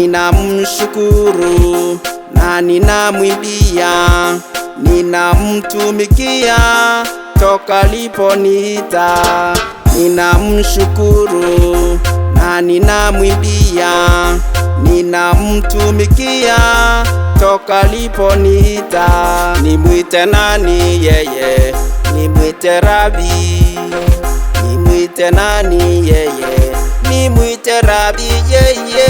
ninamshukuru na ninamwimbia, ninamtumikia toka aliponiita. Ninamshukuru na ninamwimbia, ninamtumikia toka aliponiita. Nimwite nani yeye? Nimwite Rabi. Nimwite nani yeye? Nimwite Rabi yeye.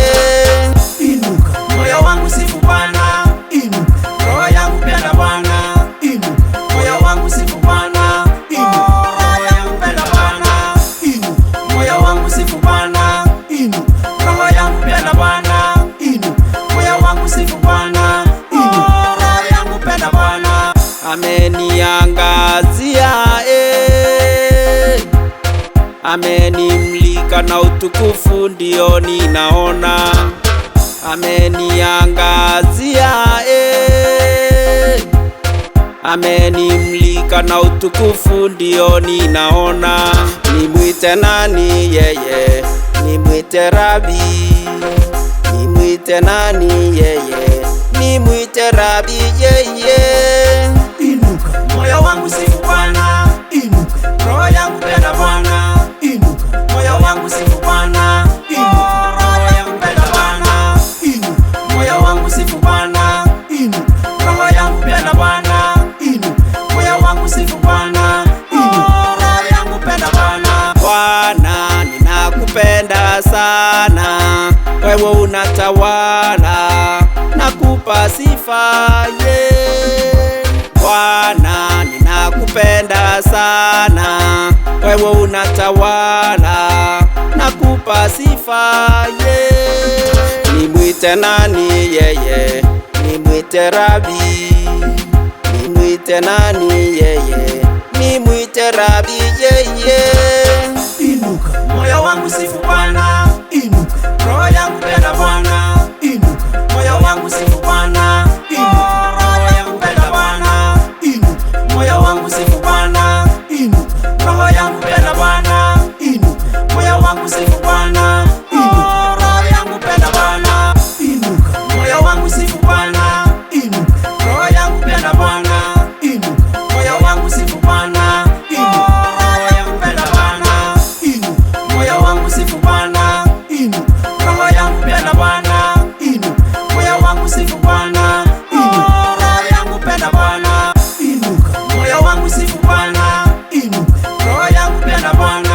Inuka moyo wangu sifu Bwana, inuka roho yangu penda Bwana, inuka moyo wangu sifu Bwana, inuka roho yangu penda Bwana, inuka moyo wangu sifu Bwana, inuka roho yangu penda Bwana, inuka moyo wangu sifu Bwana, inuka roho yangu penda Bwana. Ameniangazia amenimlika na utukufu ndio ninaona. Ameniangazia amenimlika na utukufu ndio ninaona. Nimwite nani yeye? Nimwite Rabi. Nimwite nani yeye? Nimwite Rabi yeye. Inuka moyo wangu sifu Bwana, inuka roho yangu penda Bwana, inuka moyo wangu sifu Bwana, inuka roho yangu penda Bwana, inuka moyo wangu sifu Bwana, inuka roho yangu penda Bwana, inuka moyo wangu sifu Bwana, inuka roho yangu penda Bwana. Bwana, ninakupenda sana, wewe unatawala, nakupa sifa Bwana, ninakupenda sana, wewe unatawala, nakupa sifa Nimwite nani yeye? Nimwite Rabi. Nimwite nani yeye? Nimwite Rabi yeye. Inuka moyo wangu sifu Bwana, inuka roho yangu penda Bwana, inuka moyo wangu sifu Bwana, inuka roho yangu penda Bwana, inuka moyo wangu sifu Bwana, inuka roho yangu penda Bwana, inuka moyo wangu sifu Bwana, inuka roho yangu penda Bwana. Inuka moyo wangu sifu Bwana, inuka roho yangu penda Bwana, inuka moyo wangu sifu Bwana, inuka roho yangu penda Bwana, inuka moyo wangu sifu Bwana, inuka roho yangu penda Bwana, inuka moyo wangu sifu Bwana, inuka roho yangu penda Bwana. Inuka moyo wangu sifu Bwana, inuka roho yangu penda Bwana.